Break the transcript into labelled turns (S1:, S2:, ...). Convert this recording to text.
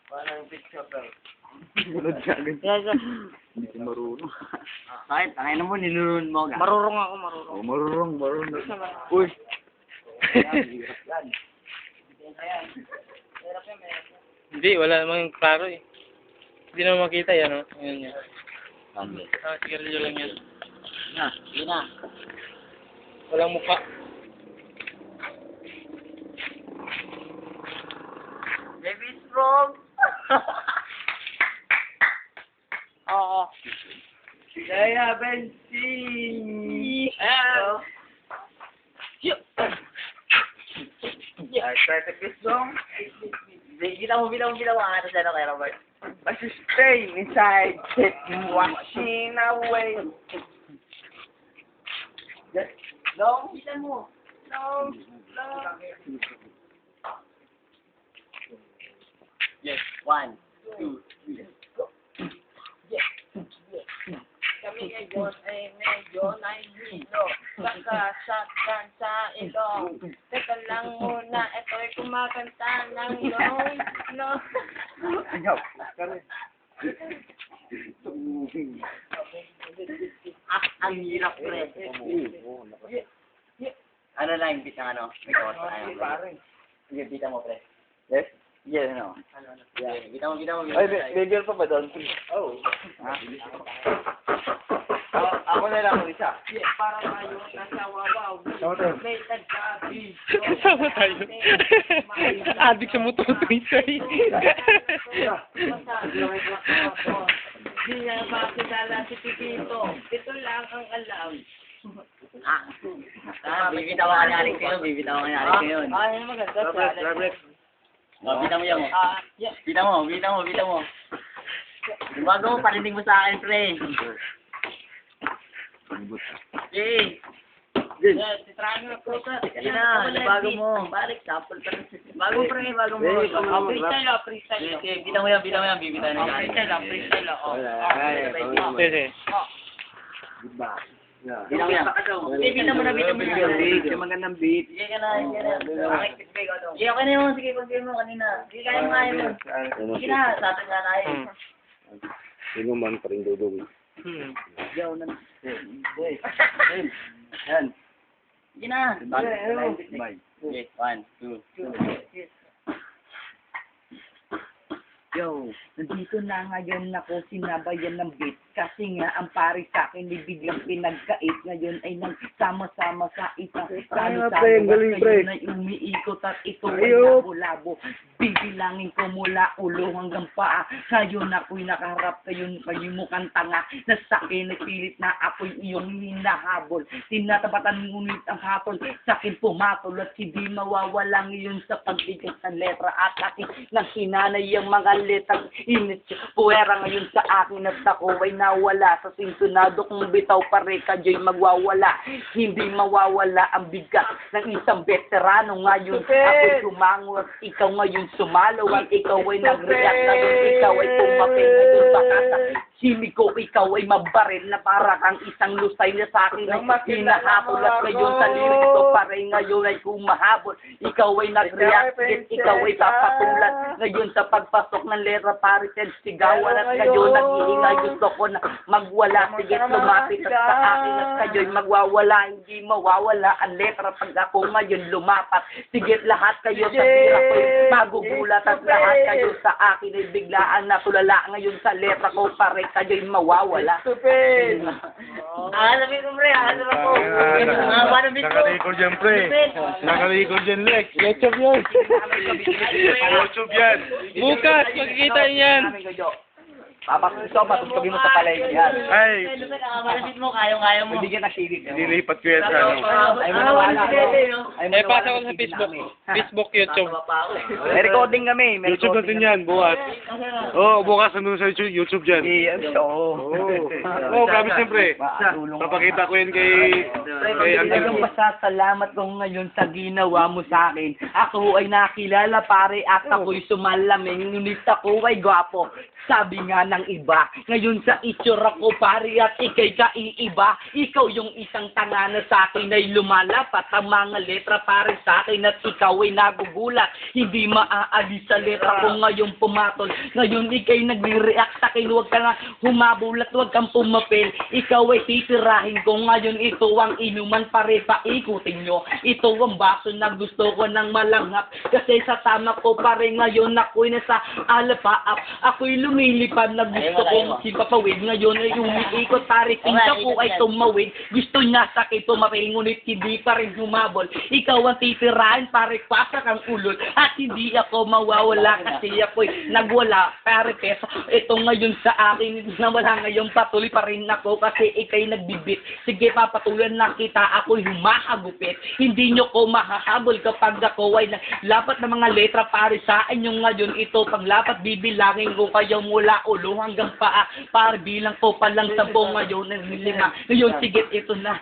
S1: Parang picture daw.
S2: Sunod siya agad.
S3: Yes, sir.
S2: Hindi siya marunong.
S1: Bakit? Tangin mo, nilurun mo ka.
S3: Marurong ako, marurong.
S2: Oh, marunong. Uy.
S3: Hindi, wala namang klaro eh. Hindi naman makita yan, no? Ayan yan. Sigarilyo lang yan.
S1: Yun na.
S3: Walang mukha.
S1: Baby strong.
S3: Oo.
S1: Kaya bensin. Hello. Ay, perfect strong. Bilang mo. Ano siya na kay Robert? But you stay inside, washing away. Long. Bilang mo. Long. Yes. 1, 2, 3, go. Yes. Kami ngayon ay medyo nahihilo. Kakasakan sa ilong. Teka lang muna, ito'y kumakanta ng no. Ang hirap, pre. Ano lang yung beat ng ano? Sige, beat mo, pre.
S2: Yes? Yes, no.
S1: Yeah, kita mo.
S2: Ay, may girl pa ba doon?
S1: Oh.
S2: Ha? Ako na lang isa.
S1: Yeah, para tayo nasa wawaw. Related copy.
S3: Kasama tayo. Adik sa motor tuisay.
S1: Di na makilala si Pipito. Ito lang ang alam. Bibitaw ka na rin kayo. Ay, maganda. Bitaw mo yan mo. Bitaw mo. Bago mo, parinig mo sa akin, pre. Okay. Yes, sitrahan mo po ka. Sige na, bago mo. Balik, sample pa rin. Bago mo. Freestyle. Okay, bitaw mo yan, bibitaw na yan. Freestyle lang.
S3: Sige.
S2: Goodbye.
S1: Bitaw mo yan. Sige, bitaw mo na.
S2: Yung magandang beat.
S1: Sige ka na. Sige, okay na yun. Sige, pag mo kanina. Sige, kaya mo. Sige na, satin nga na yun.
S2: Sino man pa rin dudong.
S1: Yaw na.
S2: Yan.
S1: Sige na.
S2: Bye.
S1: Okay, 1, 2, 3.
S4: Yo, nandito na ngayon ako sinabayan ng beat kasi nga ang pare sa akin ay biglang pinagkait ngayon ay nagsama-sama sa isang salo-salo at ngayon ay umiikot at ito ay labo-labo. Bibilangin ko mula ulo hanggang paa. Ngayon ako'y nakaharap kayo mukhang tanga na sa akin ay pilit na ako'y iyong hinahabol. Tinatabatan ngunit ang hatol sa akin pumatol at hindi mawawala ngayon sa pagbigat ng letra at akin nang hinanay ang mga letang init puwera ngayon sa akin at ako ay nawala sa sintunado kung bitaw pare kayo'y magwawala. Hindi mawawala ang bigat ng isang veterano ngayon. Ako'y sumango at ikaw ngayon sumalaw at ikaw ay nag-react ngayon. Ikaw ay tumapin ngayon baka sa himig ko ikaw ay mabaril na para kang isang lusay na sa akin ay hinahabol at ngayon sa lirik ito pare ngayon ay kumahabol. Ikaw ay nag-react ikaw ay papatulan ngayon sa pagpasok ng letra pare sigawan at ngayon nag-iingay gusto ko na magwala sige lumapit at sa akin at kayo'y magwawala hindi mawawala ang letra pag ako ngayon lumapat sige lahat kayo sa tira ko magugulat at lahat kayo sa akin ay biglaan na tulala ngayon sa letra ko pare kayo'y mawawala.
S1: Stupid! Alamin ko, pre. Alamin ko.
S2: Nakalikod yan, pre. Nakalikod yan, Lex.
S3: YouTube yun.
S2: YouTube yan.
S3: Bukas, magkikita niyan.
S4: Patutugin mo sa palay yan.
S2: Ay,
S1: Nakakamalapit mo, kaya mo.
S4: Bigyan na silig.
S2: nilipat ko yan sa ano.
S4: Ay maniwala ko.
S3: Eh, pasa ko sa Facebook. Facebook, YouTube.
S4: May recording kami.
S2: YouTube natin yan, bukas. Oo, bukas nandun sa YouTube dyan.
S4: Oo.
S2: Oo, grabe siyempre. Papakita ko yan kay Uncle
S4: Ang
S2: ko.
S4: pasasalamat ko ngayon sa ginawa mo sa akin. Ako ay nakilala pare at ako'y sumalaming, ngunit ako ay gwapo. Sabi nga ng isang iba. Ngayon sa itsura ko pare at ikay kaiiba. Ikaw yung isang tanga na sa akin ay lumalapat. Ang mga letra pare sa akin at ikaw ay nagugulat. Hindi maaalis sa letra ko ngayong pumatol. Ngayon ikay nagre-react sa akin. Huwag ka na humabol at huwag kang pumapil. Ikaw ay titirahin ko ngayon. Ito ang inuman pare, paikutin nyo. Ito ang baso na gusto ko ng malanghap. Kasi sa tama ko pare ngayon ako'y nasa alapaap. Ako'y lumilipad na gusto kong sipapawid. Ngayon ay umiikot pare, pinsa ko ay tumawid. Gusto niya sakit tumapil, ngunit hindi pa rin humabol. Ikaw ang titirahin pare, pasak ang ulol. At hindi ako mawawala kasi ako'y nagwala pare peso. Ito ngayon sa akin na wala ngayon, patuloy pa rin ako kasi ikay nagbibit. Sige papatuloy na kita, ako'y humahagupit. Hindi nyo ko mahahabol kapag ako ay lapat ng mga letra pare sa inyo ngayon. Ito paglapat bibilangin ko kayo mula ulo hanggang paa. Para bilang ko palang 10 ngayon ng 5. Ngayon sige ito na.